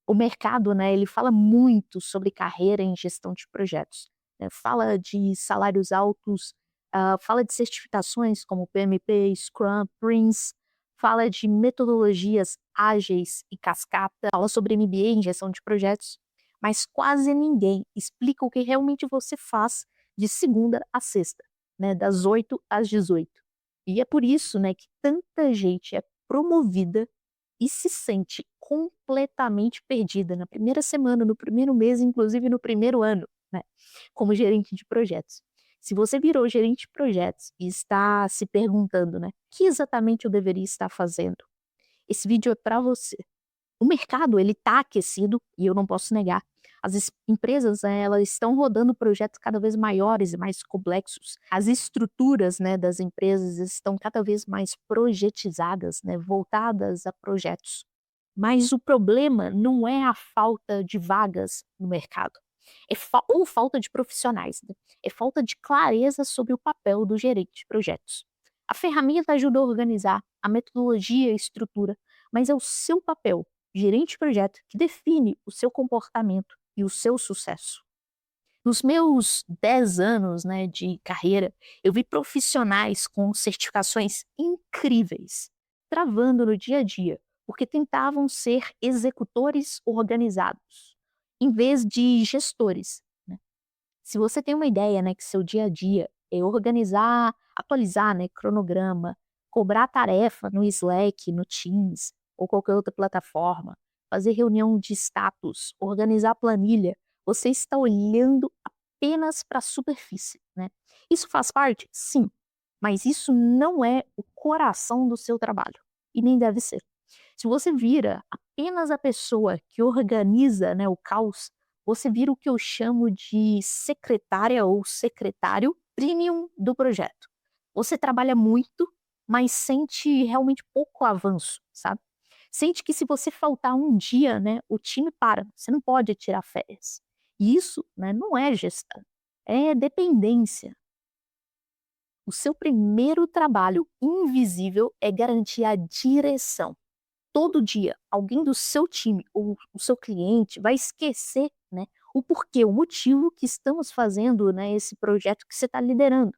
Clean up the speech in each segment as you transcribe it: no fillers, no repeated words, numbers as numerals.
O mercado, né, ele fala muito sobre carreira em gestão de projetos, né, fala de salários altos, fala de certificações como PMP, Scrum, Prince, fala de metodologias ágeis e cascata, fala sobre MBA em gestão de projetos, mas quase ninguém explica o que realmente você faz de segunda a sexta, né, das 8 às 18. E é por isso, né, que tanta gente é promovida e se sente completamente perdida na primeira semana, no primeiro mês, inclusive no primeiro ano, né, como gerente de projetos. Se você virou gerente de projetos e está se perguntando, né, o que exatamente eu deveria estar fazendo? Esse vídeo é para você. O mercado ele está aquecido e eu não posso negar. As empresas, elas estão rodando projetos cada vez maiores e mais complexos. As estruturas, né, das empresas estão cada vez mais projetizadas, né, voltadas a projetos. Mas o problema não é a falta de vagas no mercado, ou falta de profissionais, né? É falta de clareza sobre o papel do gerente de projetos. A ferramenta ajuda a organizar, a metodologia e a estrutura, mas é o seu papel, gerente de projeto, que define o seu comportamento e o seu sucesso. Nos meus 10 anos, né, de carreira, eu vi profissionais com certificações incríveis travando no dia a dia, porque tentavam ser executores organizados, em vez de gestores, né. Se você tem uma ideia, né, que seu dia a dia é organizar, atualizar, né, cronograma, cobrar tarefa no Slack, no Teams ou qualquer outra plataforma, fazer reunião de status, organizar planilha, você está olhando apenas para a superfície, né. Isso faz parte? Sim, mas isso não é o coração do seu trabalho, e nem deve ser. Se você vira apenas a pessoa que organiza, né, o caos, você vira o que eu chamo de secretária ou secretário premium do projeto. Você trabalha muito, mas sente realmente pouco avanço, sabe? Sente que se você faltar um dia, né, o time para, você não pode tirar férias. E isso, né, não é gestão, é dependência. O seu primeiro trabalho invisível é garantir a direção. Todo dia, alguém do seu time ou o seu cliente vai esquecer, né, o porquê, o motivo que estamos fazendo, né, esse projeto que você está liderando.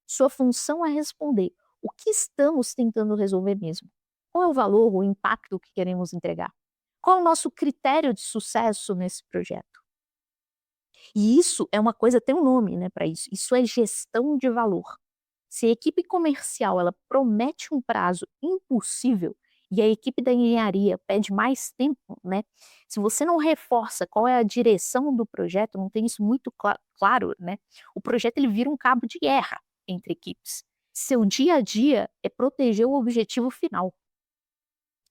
Sua função é responder o que estamos tentando resolver mesmo. Qual é o valor, o impacto que queremos entregar? Qual é o nosso critério de sucesso nesse projeto? E isso é uma coisa, tem um nome, né, para isso. Isso é gestão de valor. Se a equipe comercial ela promete um prazo impossível e a equipe da engenharia pede mais tempo, né? Se você não reforça qual é a direção do projeto, não tem isso muito claro, né? O projeto ele vira um cabo de guerra entre equipes. Seu dia a dia é proteger o objetivo final.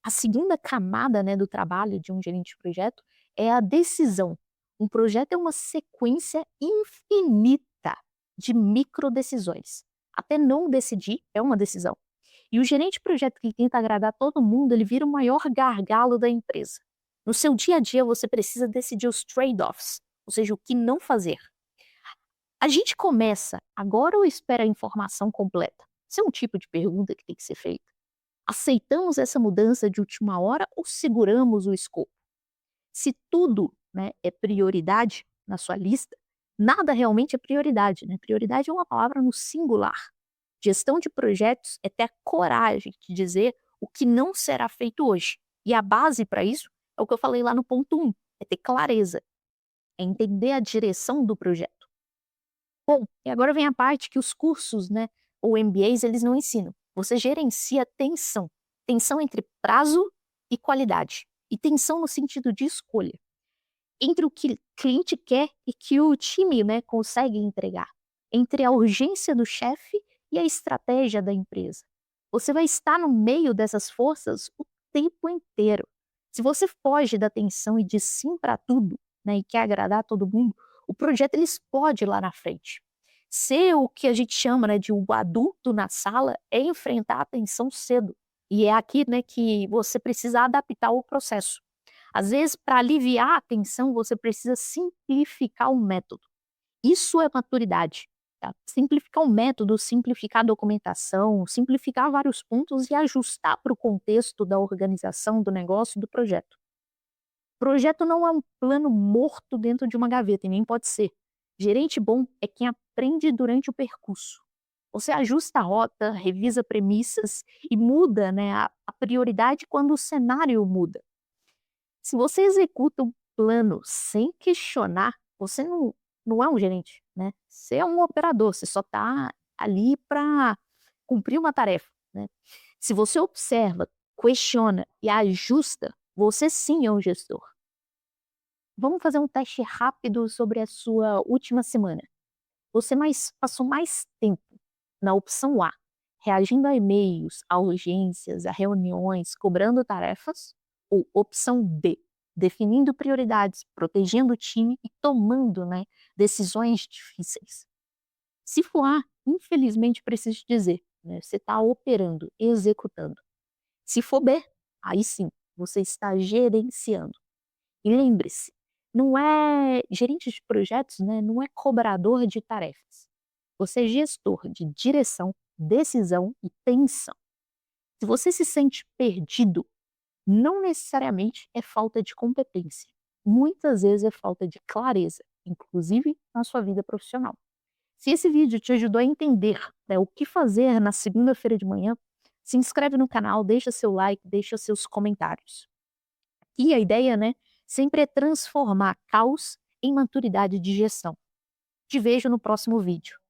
A segunda camada, né, do trabalho de um gerente de projeto é a decisão. Um projeto é uma sequência infinita de microdecisões. Até não decidir é uma decisão. E o gerente de projeto que tenta agradar todo mundo, ele vira o maior gargalo da empresa. No seu dia a dia, você precisa decidir os trade-offs, ou seja, o que não fazer. A gente começa agora ou espera a informação completa? Isso é um tipo de pergunta que tem que ser feita. Aceitamos essa mudança de última hora ou seguramos o escopo? Se tudo, né, é prioridade na sua lista, nada realmente é prioridade, né? Prioridade é uma palavra no singular. Gestão de projetos é ter a coragem de dizer o que não será feito hoje. E a base para isso é o que eu falei lá no ponto um, é ter clareza, é entender a direção do projeto. Bom, e agora vem a parte que os cursos, né, ou MBAs, eles não ensinam. Você gerencia tensão, tensão entre prazo e qualidade, e tensão no sentido de escolha, entre o que o cliente quer e que o time, né, consegue entregar, entre a urgência do chefe e a estratégia da empresa. Você vai estar no meio dessas forças o tempo inteiro. Se você foge da tensão e diz sim para tudo, né, e quer agradar todo mundo, o projeto ele explode lá na frente. Ser o que a gente chama, né, de o adulto na sala é enfrentar a tensão cedo. E é aqui, né, que você precisa adaptar o processo. Às vezes, para aliviar a tensão, você precisa simplificar o método. Isso é maturidade. Tá? Simplificar o método, simplificar a documentação, simplificar vários pontos e ajustar para o contexto da organização, do negócio, do projeto. Projeto não é um plano morto dentro de uma gaveta, e nem pode ser. Gerente bom é quem aprende durante o percurso. Você ajusta a rota, revisa premissas e muda, né, a prioridade quando o cenário muda. Se você executa um plano sem questionar, você não é um gerente, né? Você é um operador, você só está ali para cumprir uma tarefa, né? Se você observa, questiona e ajusta, você sim é um gestor. Vamos fazer um teste rápido sobre a sua última semana. Você passou mais tempo na opção A, reagindo a e-mails, a urgências, a reuniões, cobrando tarefas, ou opção B, definindo prioridades, protegendo o time e tomando, né, decisões difíceis. Se for A, infelizmente preciso te dizer, né, você está operando, executando. Se for B, aí sim, você está gerenciando. E lembre-se, não é gerente de projetos, né, não é cobrador de tarefas. Você é gestor de direção, decisão e tensão. Se você se sente perdido, não necessariamente é falta de competência. Muitas vezes é falta de clareza, inclusive na sua vida profissional. Se esse vídeo te ajudou a entender, né, o que fazer na segunda-feira de manhã, se inscreve no canal, deixa seu like, deixa seus comentários. E a ideia, né, sempre é transformar caos em maturidade de gestão. Te vejo no próximo vídeo.